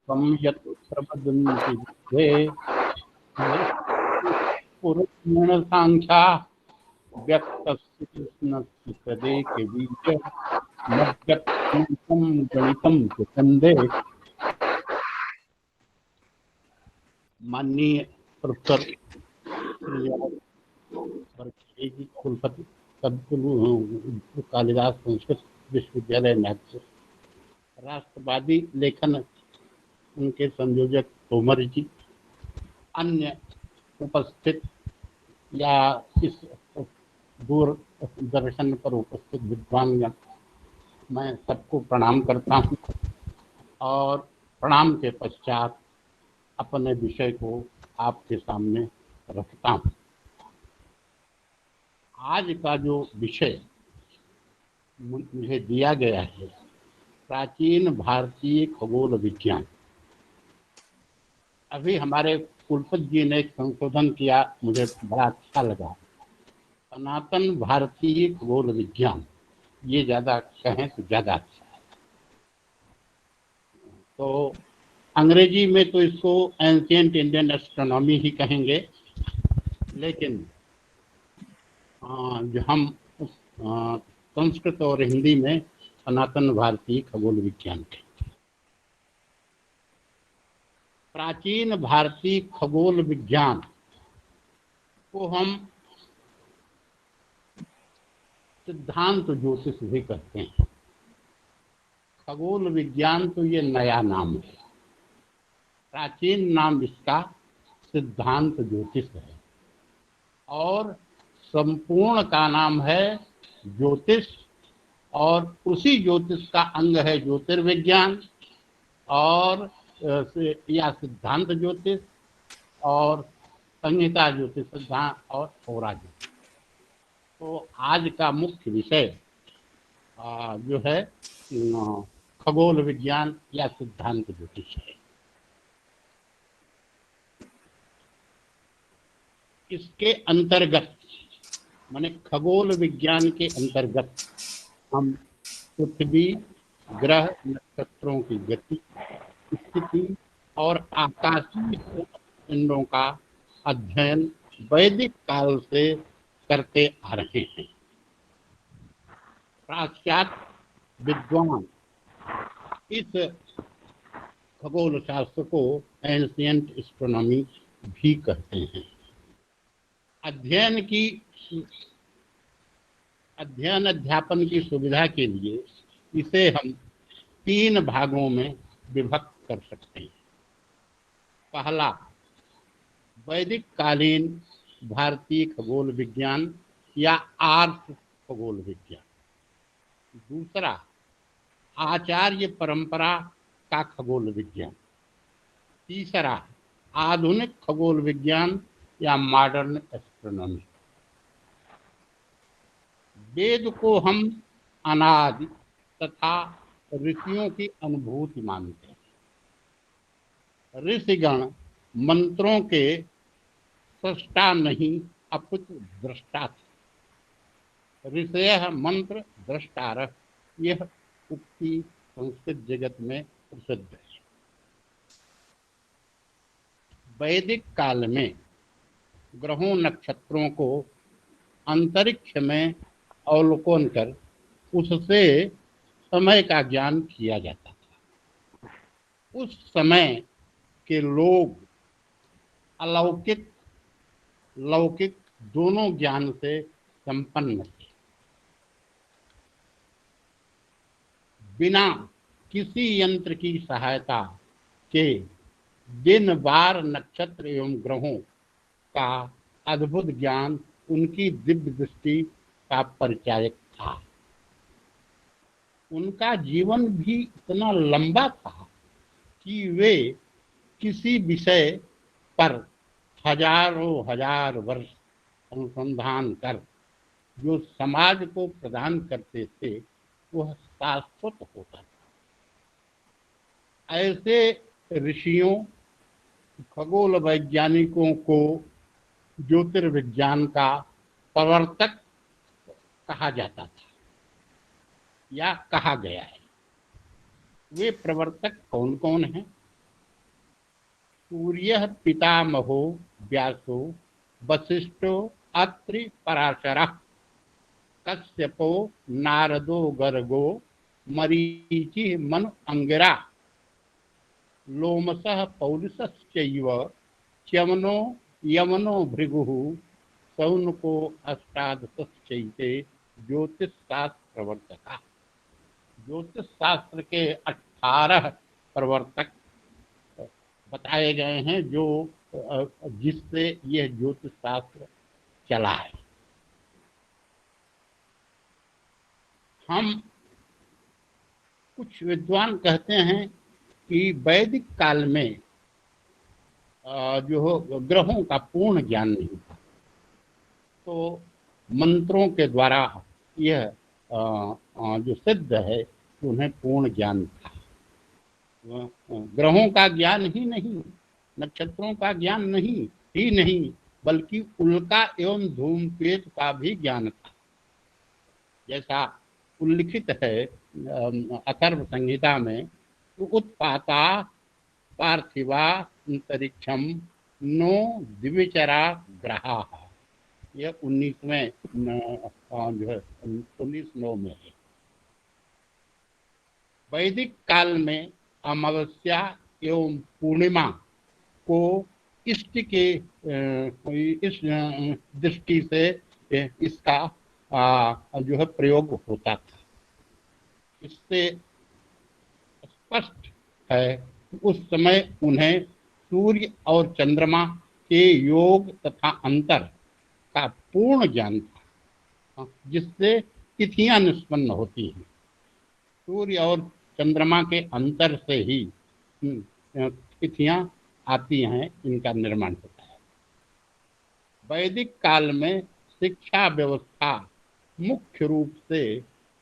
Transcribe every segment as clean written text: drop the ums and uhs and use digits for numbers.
त्वं यत् प्रवदन्ति विद्ये पुरुषांख्या व्यक्तस्य कृष्णस्य तदेक बीज मद्गतमन्तं गणितं च छन्दे। माननीय प्रोफेसर जी कुलपति सदगुरु कालिदास संस्कृत विश्वविद्यालय नागपुर, राष्ट्रवादी लेखन उनके संयोजक तोमर जी, अन्य उपस्थित या इस दूरदर्शन पर उपस्थित विद्वानगण, मैं सबको प्रणाम करता हूँ और प्रणाम के पश्चात अपने विषय को आपके सामने रखता हूँ। आज का जो विषय मुझे दिया गया है, प्राचीन भारतीय खगोल विज्ञान। अभी हमारे कुलपति जी ने एक संशोधन किया, मुझे बड़ा अच्छा लगा। सनातन भारतीय खगोल विज्ञान, ये ज्यादा कहें तो ज्यादा अच्छा है। तो अंग्रेजी में तो इसको एंशिएंट इंडियन एस्ट्रोनॉमी ही कहेंगे, लेकिन जो हम संस्कृत और हिंदी में सनातन भारतीय खगोल विज्ञान के। प्राचीन भारतीय खगोल विज्ञान को हम सिद्धांत ज्योतिष भी कहते हैं। खगोल विज्ञान तो ये नया नाम है, प्राचीन नाम इसका सिद्धांत ज्योतिष है और संपूर्ण का नाम है ज्योतिष, और उसी ज्योतिष का अंग है ज्योतिर्विज्ञान और या सिद्धांत ज्योतिष और संहिता ज्योतिष सिद्धांत और होरा ज्योतिष। तो आज का मुख्य विषय जो है खगोल विज्ञान या सिद्धांत ज्योतिष है। इसके अंतर्गत माने खगोल विज्ञान के अंतर्गत हम पृथ्वी, ग्रह, नक्षत्रों की गति, स्थिति और आकाशीय पिंडों का अध्ययन वैदिक काल से करते आ रहे हैं। पाश्चात्य विद्वान इस खगोल शास्त्र को एंशिएंट एस्ट्रोनॉमी भी कहते हैं। अध्ययन अध्यापन की सुविधा के लिए इसे हम 3 भागों में विभक्त कर सकते हैं। पहला, वैदिक कालीन भारतीय खगोल विज्ञान या आर्ष खगोल विज्ञान। दूसरा, आचार्य परंपरा का खगोल विज्ञान। तीसरा, आधुनिक खगोल विज्ञान या मॉडर्न एस्ट्रोनॉमी। वेद को हम अनादि तथा ऋषियों की अनुभूति मानते हैं। ऋषिगण मंत्रों के सृष्टा नहीं अपितु दृष्टा थे। ऋषयः मंत्र दृष्टारः, यह उक्ति संस्कृत जगत में प्रसिद्ध है। वैदिक काल में ग्रहों नक्षत्रों को अंतरिक्ष में अवलोकन कर उससे समय का ज्ञान किया जाता था। उस समय के लोग अलौकिक लौकिक दोनों ज्ञान से संपन्न थे। बिना किसी यंत्र की सहायता के दिन वार नक्षत्र एवं ग्रहों का अद्भुत ज्ञान उनकी दिव्य दृष्टि का परिचायक था। उनका जीवन भी इतना लंबा था कि वे किसी विषय पर हजारों हजार वर्ष अनुसंधान कर जो समाज को प्रदान करते थे वह शाश्वत होता था। ऐसे ऋषियों, खगोल वैज्ञानिकों को ज्योतिर्विज्ञान का प्रवर्तक कहा जाता था या कहा गया है। वे प्रवर्तक कौन कौन हैं? सूर्यः पितामहो व्यासो वसिष्ठो अत्रि पराशरः कश्यपो नारदो गर्गो मरीचि मनु अंगिरा लोमसः पौलुसश्चैव च्यवनो यमनो भृगुः सौनको अष्टादशश्चैते ज्योतिषशास्त्र प्रवर्तका। ज्योतिष शास्त्र के 18 प्रवर्तक बताए गए हैं जो जिससे यह ज्योतिष शास्त्र चला है। हम कुछ विद्वान कहते हैं कि वैदिक काल में जो ग्रहों का पूर्ण ज्ञान नहीं था, तो मंत्रों के द्वारा यह जो सिद्ध है कि उन्हें पूर्ण ज्ञान था। ग्रहों का ज्ञान ही नहीं, नक्षत्रों का ज्ञान नहीं, बल्कि उल्का एवं धूमकेतु का भी ज्ञान था। जैसा उल्लिखित है अथर्व संहिता में, उत्पाता पार्थिवा अंतरिक्षम नो दिव्यचरा ग्रहा। यह 19वें जो है 19/9 में है। वैदिक काल में अमावस्या एवं पूर्णिमा को इष्ट के इस दृष्टि से इसका जो है प्रयोग होता था। इससे स्पष्ट है कि उस समय उन्हें सूर्य और चंद्रमा के योग तथा अंतर का पूर्ण ज्ञान था, जिससे तिथियां निष्पन्न होती हैं। सूर्य और चंद्रमा के अंतर से ही तिथियां आती हैं, इनका निर्माण होता है। वैदिक काल में शिक्षा व्यवस्था मुख्य रूप से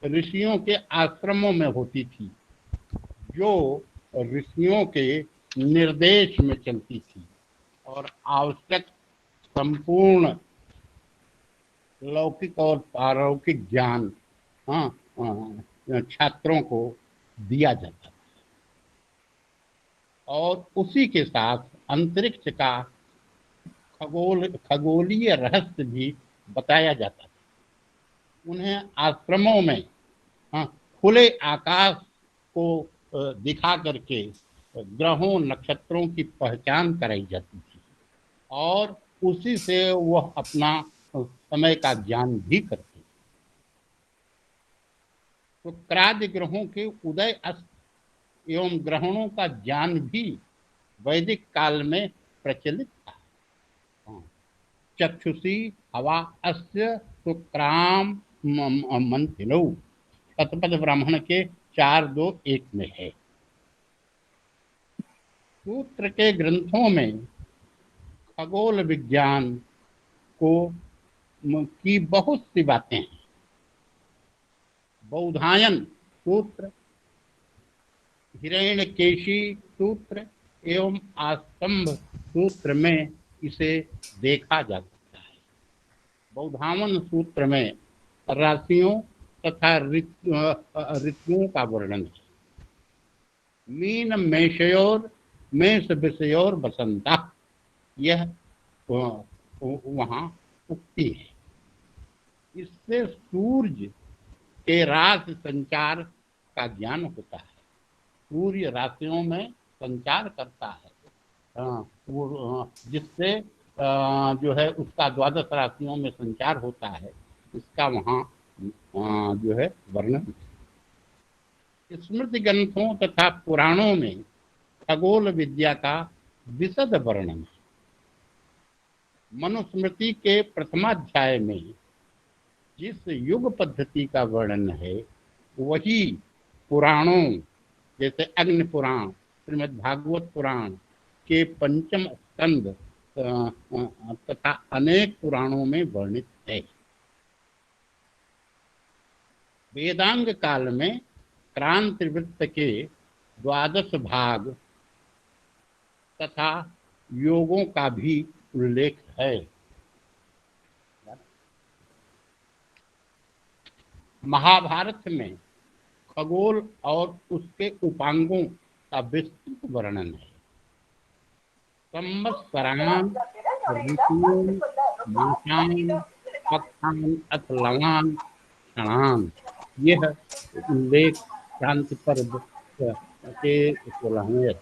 ऋषियों के आश्रमों में होती थी, जो ऋषियों के निर्देश में चलती थी और आवश्यक संपूर्ण लौकिक और पारलौकिक ज्ञान छात्रों को दिया जाता था। और उसी के साथ अंतरिक्ष का खगोलीय रहस्य भी बताया जाता था। उन्हें आश्रमों में खुले आकाश को दिखा करके ग्रहों नक्षत्रों की पहचान कराई जाती थी और उसी से वह अपना समय का ज्ञान भी करते। तो क्रादि ग्रहों के उदय अस्त एवं ग्रहणों का ज्ञान भी वैदिक काल में प्रचलित था। चक्षुषी हवा अस्य शुक्राम मंथिनौ शतपथ ब्राह्मण के 4:2-1 में है। सूत्र के ग्रंथों में खगोल विज्ञान को की बहुत सी बातें हैं। बौधायन सूत्र, हिरण्यकेशी सूत्र एवं आस्तंभ सूत्र में इसे देखा जा सकता है। बौधावन सूत्र में राशियों तथा ऋतुओं का वर्णन है। मीन मेषयोर मेष विषयोर बसंता, यह वहाँ उक्ति है। इससे सूर्य के राशि संचार का ज्ञान होता है। सूर्य राशियों में संचार करता है, वो जिससे जो है उसका 12 राशियों में संचार होता है, इसका वहाँ जो है वर्णन। स्मृति ग्रंथों तथा पुराणों में खगोल विद्या का विशद वर्णन है। मनुस्मृति के प्रथमाध्याय में जिस युग पद्धति का वर्णन है, वही पुराणों जैसे अग्नि पुराण, श्रीमद् भागवत पुराण के 5म स्कंद तथा अनेक पुराणों में वर्णित है। वेदांग काल में क्रांति वृत्त के 12 भाग तथा योगों का भी उल्लेख है। महाभारत में खगोल और उसके उपांगों का विस्तृत वर्णन है। संवत्सरान ऋतून मासान पक्षान अथ लवान क्षणान। यह उल्लेख क्रांति पर्व के 16वें।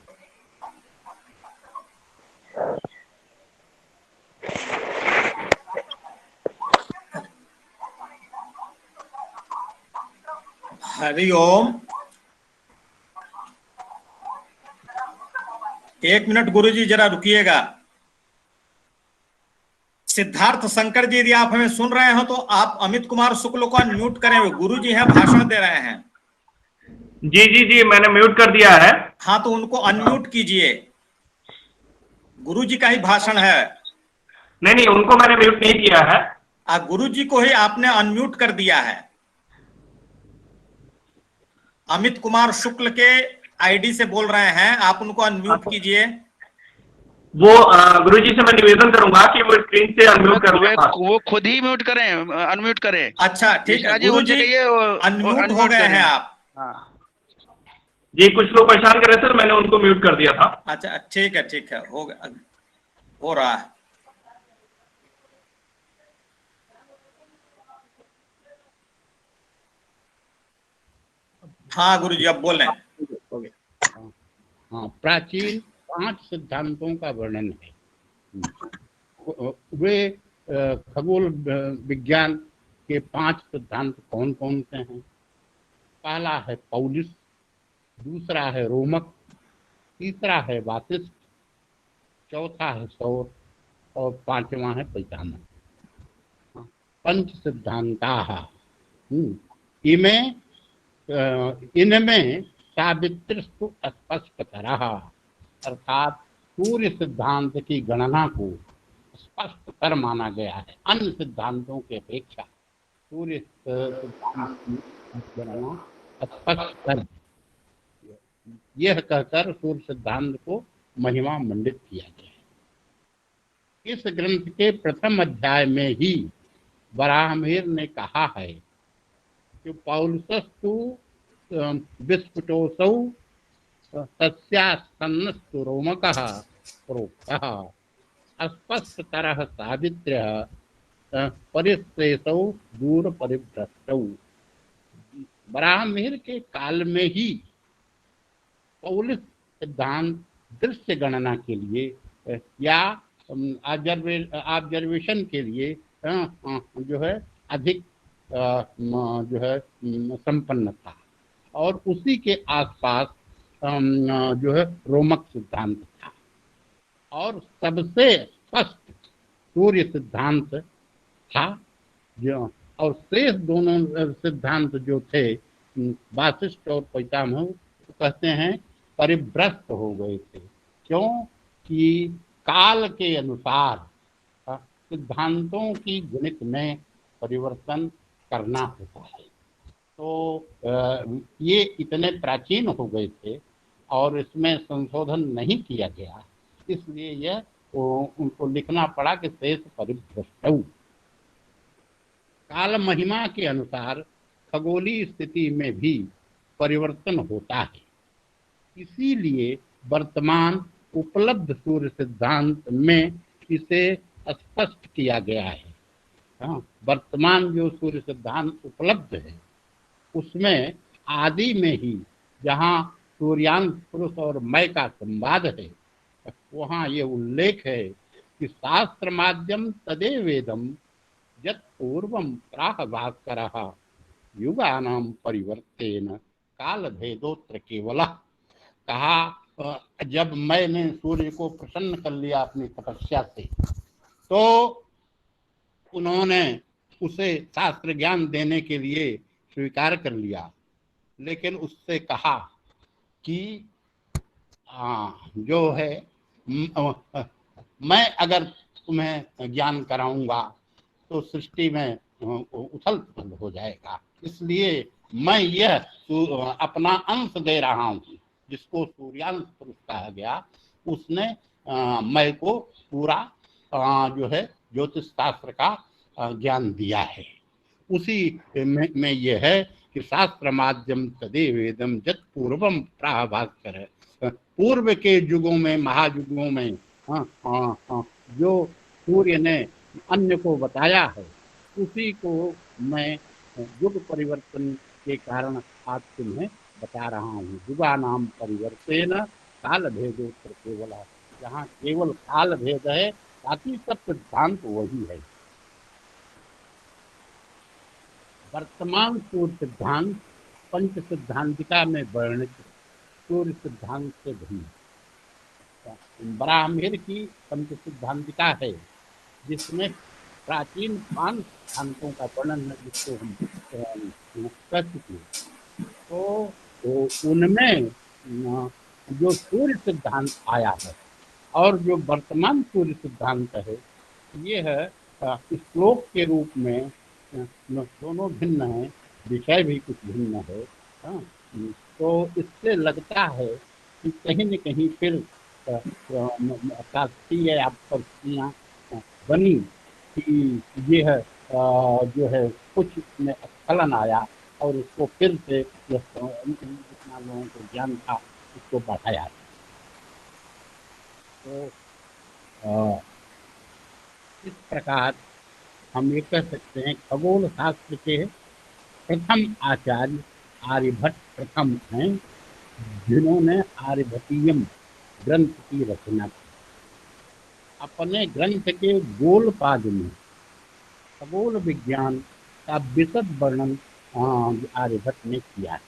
हरिओम। 1 मिनट गुरुजी जरा रुकिएगा। सिद्धार्थ शंकर जी, यदि आप हमें सुन रहे हो तो आप अमित कुमार शुक्ल को अनम्यूट करें, गुरुजी हैं, भाषण दे रहे हैं। जी जी जी, मैंने म्यूट कर दिया है। हाँ, तो उनको अनम्यूट कीजिए, गुरुजी का ही भाषण है। नहीं नहीं, उनको मैंने म्यूट नहीं किया है। गुरुजी को ही आपने अनम्यूट कर दिया है। अमित कुमार शुक्ल के आईडी से बोल रहे हैं, आप उनको अनम्यूट कीजिए। वो गुरुजी से मैं निवेदन करूंगा कि वो स्क्रीन से अनम्यूट कर दें। वो खुद ही म्यूट करें, अनम्यूट करें। अच्छा ठीक है, गुरुजी अनम्यूट हो गए हैं आप। हाँ जी, कुछ लोग परेशान कर रहे थे तो मैंने उनको म्यूट कर दिया था। अच्छा ठीक है, हो गया, हो रहा है। हाँ गुरुजी, अब बोलें। हाँ, प्राचीन 5 सिद्धांतों का वर्णन है। वे खगोल विज्ञान के 5 सिद्धांत कौन कौन से हैं? पहला है पौलिस, दूसरा है रोमक, तीसरा है वासिष्ठ, चौथा है सौर और 5वां है पैतामह। पंच सिद्धांताः। इनमें सावित्रिस्तु स्पष्टतरः, अर्थात सूर्य सिद्धांत की गणना को स्पष्टतर माना गया है। अन्य सिद्धांतों की अपेक्षा सूर्य सिद्धांत की गणना स्पष्टतर, यह कहकर सूर्य सिद्धांत को महिमा मंडित किया गया है। इस ग्रंथ के प्रथम अध्याय में ही वराहमिहिर ने कहा है कि पौलुसस्तु विस्फुटोऽसौ तस्यासन्नस्तु रोमकः प्रोक्तः, स्पष्टतरः सावित्र्यः परिश्रेषौ दूर परिभ्रष्टौ। वराहमिहिर के काल में ही पौलिस सिद्धांत दृश्य गणना के लिए या ऑब्जर्वेशन के लिए जो है अधिक जो है संपन्न था, और उसी के आसपास जो है रोमक सिद्धांत था, और सबसे स्पष्ट सूर्य सिद्धांत था। जो और शेष दोनों सिद्धांत जो थे वासिष्ठ और पैतामह, कहते हैं परिभ्रष्ट हो गए थे। क्यों? कि काल के अनुसार सिद्धांतों की गणित में परिवर्तन करना होता है। तो ये इतने प्राचीन हो गए थे और इसमें संशोधन नहीं किया गया, इसलिए यह उनको लिखना पड़ा कि शेष परिभ्रष्टौ। काल महिमा के अनुसार खगोलीय स्थिति में भी परिवर्तन होता है, इसीलिए वर्तमान उपलब्ध सूर्य सिद्धांत में इसे स्पष्ट किया गया है। हाँ, वर्तमान जो सूर्य सिद्धांत उपलब्ध है उसमें आदि में ही जहाँ सूर्यांश पुरुष और मय का संवाद है, वहाँ ये उल्लेख है कि शास्त्र माध्यम तदेव वेदम यत् पूर्वम प्राह भास्करः युगानां परिवर्तेन काल भेदोत्र केवलः। कहा जब मैंने सूर्य को प्रसन्न कर लिया अपनी तपस्या से, तो उन्होंने उसे शास्त्र ज्ञान देने के लिए स्वीकार कर लिया, लेकिन उससे कहा कि जो है मैं अगर तुम्हें ज्ञान कराऊंगा तो सृष्टि में उथल पुथल हो जाएगा, इसलिए मैं यह अपना अंश दे रहा हूँ। जिसको सूर्यांश पुरुष कहा गया, उसने मैं को पूरा जो है ज्योतिष शास्त्र का ज्ञान दिया है। उसी में यह है कि शास्त्र माध्यम तदेव वेदम जत पूर्वम प्राह भास्कर है। पूर्व के युगों में, महायुगों में हाँ हाँ हाँ, जो सूर्य ने अन्य को बताया है उसी को मैं युग परिवर्तन के कारण आज तुम्हें बता रहा हूँ। युगा नाम परिवर्तन काल भेदोत्तर केवल, जहाँ केवल काल भेद है, बाकी सब सिद्धांत वही है। वर्तमान सूर्य सिद्धांत पंच सिद्धांतिका में वर्णित सूर्य सिद्धांत से भिन्न ब्राह्मण की पंच सिद्धांतिका है, जिसमें प्राचीन 5 सिद्धांतों का वर्णन है, जिसको हम कर चुके। तो उनमें जो सूर्य सिद्धांत आया है और जो वर्तमान सूर्य सिद्धांत है, ये है श्लोक के रूप में दोनों भिन्न है, विषय भी कुछ भिन्न है। हाँ, तो इससे लगता है कि कहीं न कहीं फिर शास्त्रीय या परिस्थितियाँ बनी कि ये है जो है कुछ में स्खलन आया और उसको फिर से जितना लोगों को ज्ञान था उसको बढ़ाया। तो इस प्रकार हम ये कह सकते हैं खगोल शास्त्र के प्रथम आचार्य आर्यभट्ट प्रथम हैं, जिन्होंने आर्यभट्टीयम ग्रंथ की रचना की। अपने ग्रंथ के गोलपाद में खगोल विज्ञान का विशद वर्णन आर्यभट्ट ने किया है।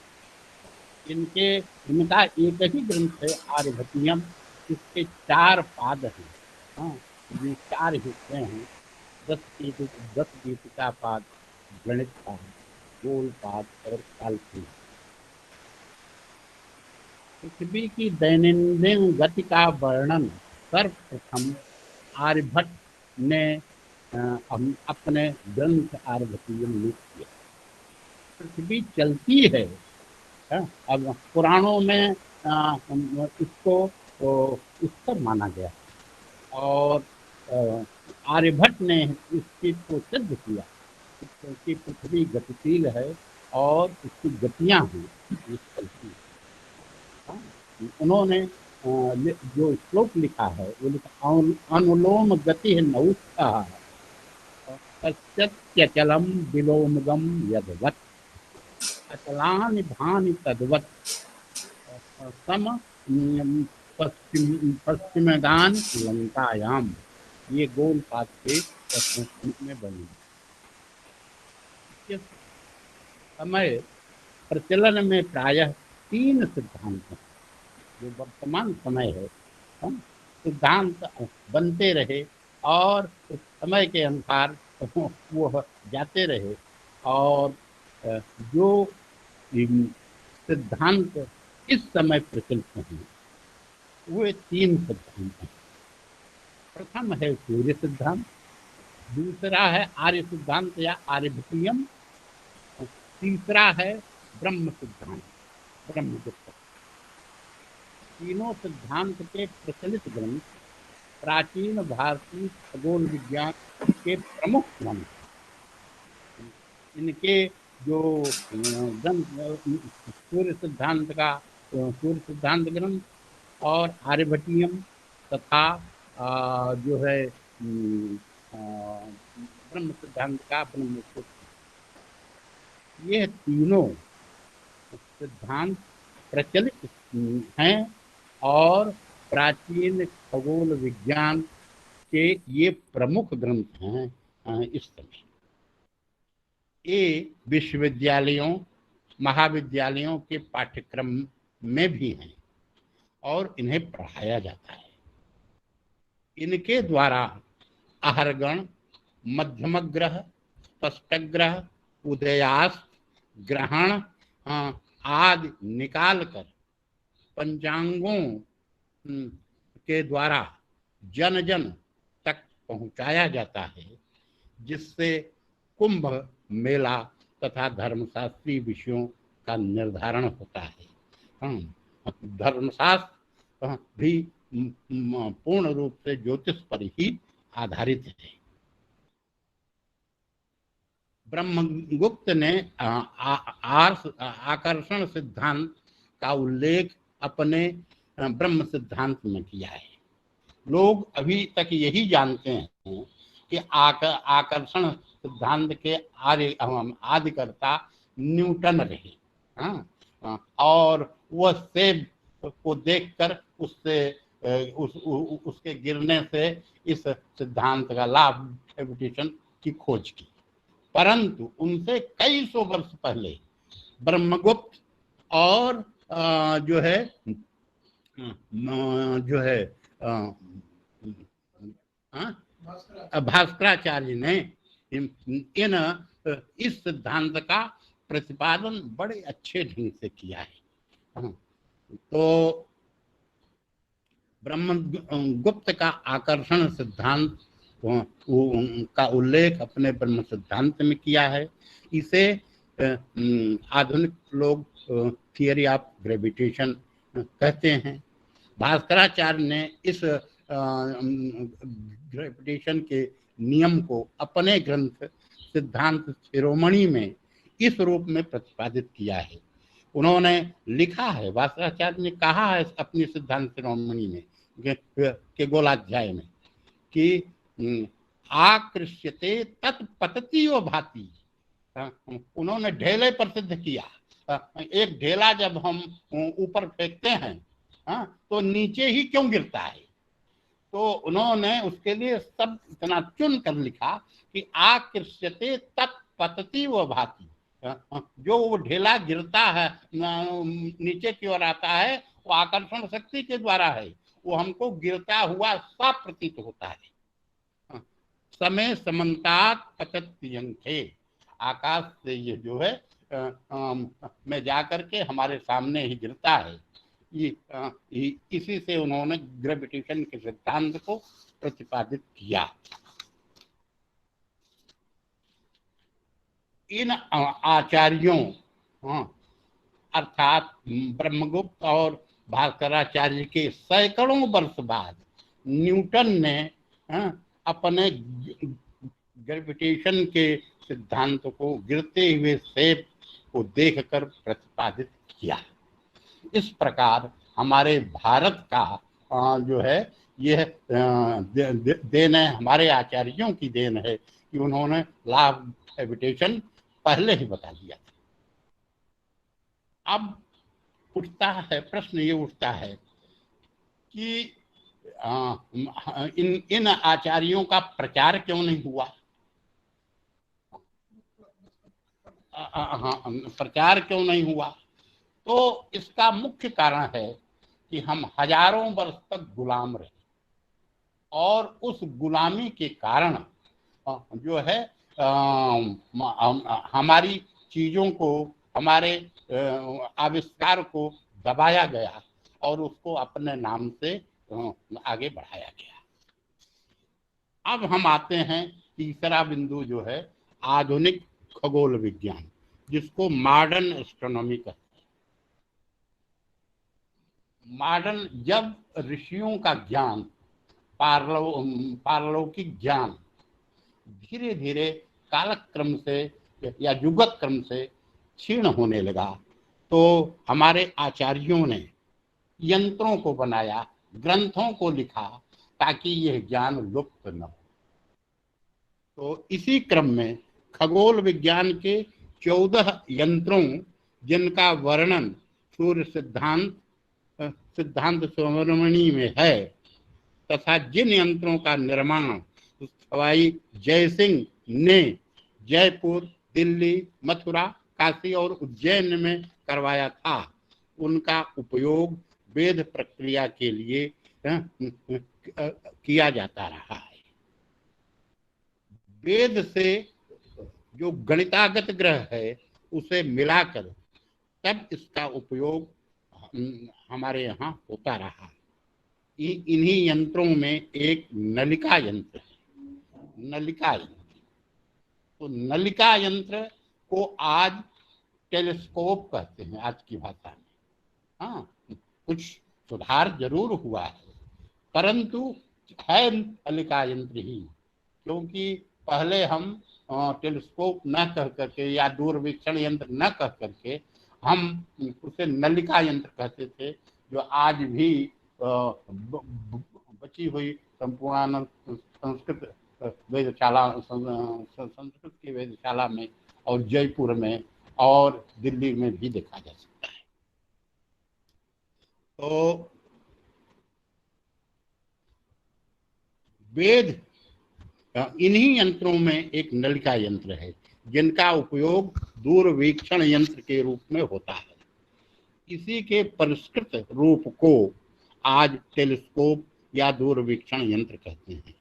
इनका एक ही ग्रंथ है आर्यभट्टीयम, इसके 4 पाद हैं। हाँ, ये 4 हिस्से हैं। 10 गीतिका पाद, गणित पाद, गोलपाद और काल्पनिक। पृथ्वी की दैनंदिन गति का वर्णन सर्वप्रथम आर्यभट्ट ने अपने ग्रंथ आर्यभट्टीयम में किया। पृथ्वी चलती है, अब पुराणों में इसको उत्तर माना गया और आर्यभट्ट ने इस चीज को सिद्ध किया क्योंकि पृथ्वी गतिशील है और उसकी गतियां हैं चलती है। उन्होंने जो श्लोक लिखा है वो लिखा अनुलोम गति नौत्साह सत्यचलम विलोमगम यद्वत् अचलानि भानि तद्वत् सम पश्चिमगान लंकायाम। ये गोलपाद के संस्कृत में बनी। इस समय प्रचलन में प्रायः 3 सिद्धांत हैं। जो वर्तमान समय है, हम सिद्धांत बनते रहे और उस समय के अनुसार वो जाते रहे और जो सिद्धांत इस समय प्रचलित हैं वे 3 सिद्धांत हैं। प्रथम है सूर्य सिद्धांत, दूसरा है आर्य सिद्धांत या आर्यभट्टीयम, तीसरा है ब्रह्म सिद्धांत, ब्रह्मगुप्त। तीनों सिद्धांत के प्रचलित ग्रंथ प्राचीन भारतीय खगोल विज्ञान के प्रमुख ग्रंथ। इनके जो ग्रंथ सूर्य सिद्धांत ग्रंथ और आर्यभट्टीयम तथा जो है ब्रह्म सिद्धांत का ब्रह्मगुप्त, ये तीनों सिद्धांत प्रचलित हैं और प्राचीन खगोल विज्ञान के ये प्रमुख ग्रंथ हैं इस समय। ये विश्वविद्यालयों महाविद्यालयों के पाठ्यक्रम में भी हैं और इन्हें पढ़ाया जाता है। इनके द्वारा आहरगण, मध्यमग्रह, स्पष्टग्रह, उदयास्त, ग्रहण आदि निकाल कर पंचांगों के द्वारा जन जन तक पहुंचाया जाता है, जिससे कुंभ मेला तथा धर्मशास्त्रीय विषयों का निर्धारण होता है। धर्मशास्त्र भी पूर्ण रूप से ज्योतिष पर ही आधारित है। ब्रह्मगुप्त ने आकर्षण सिद्धांत का उल्लेख अपने ब्रह्म सिद्धांत में किया है। लोग अभी तक यही जानते हैं कि आकर्षण सिद्धांत के आदिकर्ता न्यूटन रहे। हाँ, और वह सेब को देखकर उससे उसके गिरने से इस सिद्धांत का लाभ ग्रेविटेशन की खोज की। परंतु उनसे कई सौ वर्ष पहले ब्रह्मगुप्त और भास्कराचार्य ने इस सिद्धांत का प्रतिपादन बड़े अच्छे ढंग से किया है। तो ब्रह्मगुप्त का आकर्षण सिद्धांत का उल्लेख अपने ब्रह्म सिद्धांत में किया है। इसे आधुनिक लोग थियरी ऑफ ग्रेविटेशन कहते हैं। भास्कराचार्य ने इस ग्रेविटेशन के नियम को अपने ग्रंथ सिद्धांत शिरोमणि में इस रूप में प्रतिपादित किया है। उन्होंने लिखा है, भास्कराचार्य ने कहा है अपनी सिद्धांत शिरोमणि में के गोलाध्याय में कि आकृष्यते तत्पतति व भाति। उन्होंने ढेले प्रसिद्ध किया। एक ढेला जब हम ऊपर फेंकते हैं तो नीचे ही क्यों गिरता है? तो उन्होंने उसके लिए सब इतना चुन कर लिखा कि आकृष्यते तत्पतति व भाति। जो वो ढेला गिरता है, नीचे की ओर आता है, वो आकर्षण शक्ति के द्वारा है। वो हमको गिरता हुआ सा प्रतीत होता है। समय समन्तात पतत्यंखे, आकाश से ये जो है में जाकर के हमारे सामने ही गिरता है। इसी से उन्होंने ग्रेविटेशन के सिद्धांत को प्रतिपादित किया। इन आचार्यों अर्थात ब्रह्मगुप्त और भास्कराचार्य के सैकड़ों वर्ष बाद न्यूटन ने अपने ग्रेविटेशन के सिद्धांत को गिरते हुए सेब को देखकर प्रतिपादित किया। इस प्रकार हमारे भारत का जो है यह देन है, हमारे आचार्यों की देन है कि उन्होंने लॉ ऑफ ग्रेविटेशन पहले ही बता दिया था। अब प्रश्न ये उठता है कि इन आचार्यों का प्रचार क्यों नहीं हुआ? प्रचार क्यों नहीं हुआ? तो इसका मुख्य कारण है कि हम हजारों वर्ष तक गुलाम रहे और उस गुलामी के कारण जो है हमारी चीजों को, हमारे आविष्कार को दबाया गया और उसको अपने नाम से आगे बढ़ाया गया। अब हम आते हैं तीसरा बिंदु जो है आधुनिक खगोल विज्ञान, जिसको मॉडर्न एस्ट्रोनॉमी कहते हैं। मॉडर्न, जब ऋषियों का ज्ञान, पारलौकिक ज्ञान धीरे धीरे कालक्रम से या युगत क्रम से क्षीण होने लगा, तो हमारे आचार्यों ने यंत्रों को बनाया, ग्रंथों को लिखा ताकि यह ज्ञान लुप्त न हो। तो इसी क्रम में खगोल विज्ञान के 14 यंत्रों, जिनका वर्णन सूर्य सिद्धांत शिरोमणि में है, तथा जिन यंत्रों का निर्माण सवाई जयसिंह ने जयपुर, दिल्ली, मथुरा, काशी और उज्जैन में करवाया था, उनका उपयोग वेद प्रक्रिया के लिए किया जाता रहा है। वेद से जो गणितागत ग्रह है उसे मिलाकर तब इसका उपयोग हमारे यहाँ होता रहा। इन्हीं यंत्रों में एक नलिका यंत्र है। नलिका यंत्र, तो नलिका यंत्र को आज टेलीस्कोप कहते हैं आज की भाषा में। हाँ, कुछ सुधार जरूर हुआ है, परंतु है नलिका यंत्र ही, क्योंकि पहले हम टेलीस्कोप न कह करके या दूरवीक्षण यंत्र न कह करके हम उसे नलिका यंत्र कहते थे, जो आज भी रची हुई संपूर्णानंद संस्कृत वेधशाला, संस्कृत की वेधशाला में और जयपुर में और दिल्ली में भी देखा जा सकता है। तो वेद इन्हीं यंत्रों में एक नलिका यंत्र है जिनका उपयोग दूरवीक्षण यंत्र के रूप में होता है। इसी के परिष्कृत रूप को आज टेलीस्कोप या दूरवीक्षण यंत्र कहते हैं।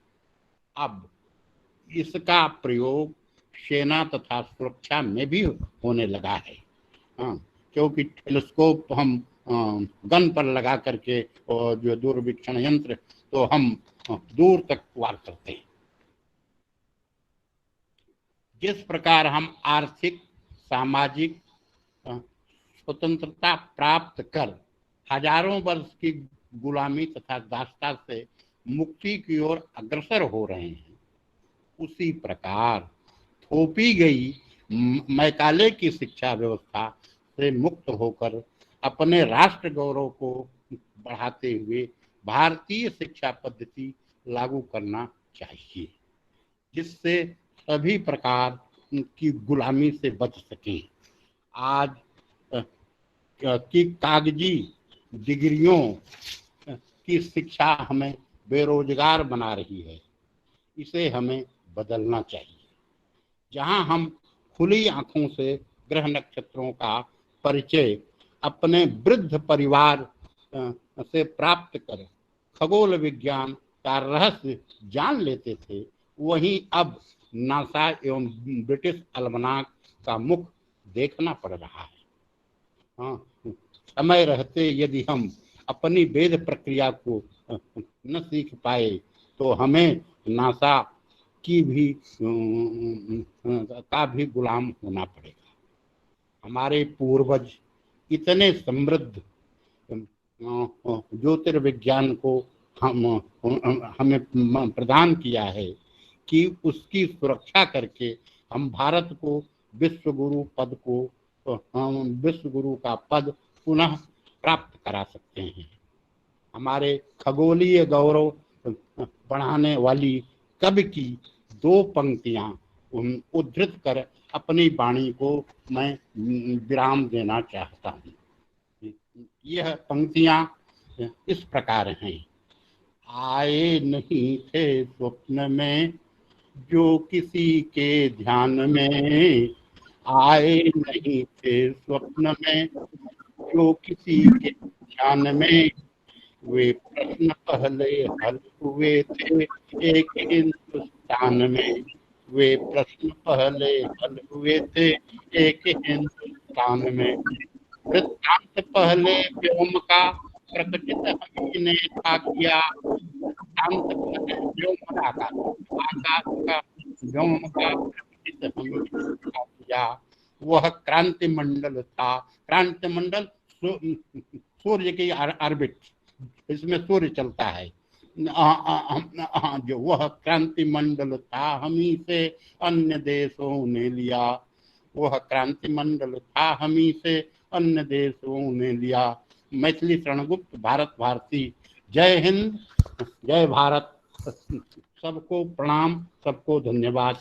अब इसका प्रयोग सेना तथा सुरक्षा में भी होने लगा है, क्योंकि टेलीस्कोप हम गन पर लगा करके और जो दूरवीक्षण यंत्र तो हम दूर तक वार करते हैं। जिस प्रकार हम आर्थिक सामाजिक स्वतंत्रता प्राप्त कर हजारों वर्ष की गुलामी तथा दासता से मुक्ति की ओर अग्रसर हो रहे हैं, उसी प्रकार थोपी गई मैकाले की शिक्षा व्यवस्था से मुक्त होकर अपने राष्ट्र गौरव को बढ़ाते हुए भारतीय शिक्षा पद्धति लागू करना चाहिए, जिससे सभी प्रकार की गुलामी से बच सकें। आज की कागजी डिग्रियों की शिक्षा हमें बेरोजगार बना रही है, इसे हमें बदलना चाहिए। जहां हम खुली आंखों से ग्रह नक्षत्रों का परिचय अपने वृद्ध परिवार से प्राप्त कर खगोल विज्ञान का रहस्य जान लेते थे, वहीं अब नासा एवं ब्रिटिश अलमनाक का मुख देखना पड़ रहा है। समय रहते यदि हम अपनी वेद प्रक्रिया को न सीख पाए तो हमें नासा की भी का भी गुलाम होना पड़ेगा। हमारे पूर्वज इतने समृद्ध ज्योतिर्विज्ञान को हमें प्रदान किया है कि उसकी सुरक्षा करके हम भारत को विश्व गुरु का पद पुनः प्राप्त करा सकते हैं। हमारे खगोलीय गौरव बढ़ाने वाली कवि की 2 पंक्तियां उद्धृत कर अपनी वाणी को मैं विराम देना चाहता हूँ। यह पंक्तियां इस प्रकार हैं। आए नहीं थे स्वप्न में जो किसी के ध्यान में, आए नहीं थे स्वप्न में जो किसी के ध्यान में, वे प्रश्न पहले हल हुए थे एक हिंदुस्तान में, वे प्रश्न पहले हल हुए थे एक हिंदुस्तान में। वृत्तांत पहले व्योम का प्रकटित हमने था किया, वृत्तांत पहले व्योम का आकाश का व्योम का प्रकटित हमने था किया। वह क्रांति मंडल था, क्रांति मंडल सूर्य की ऑर्बिट, इसमें सूर्य चलता है। जो वह क्रांति मंडल था हमी से अन्य देशों ने लिया, वह क्रांति मंडल था हमी से अन्य देशों ने लिया। मैथिली शरणगुप्त, भारत भारती। जय हिंद, जय भारत। सबको प्रणाम, सबको धन्यवाद।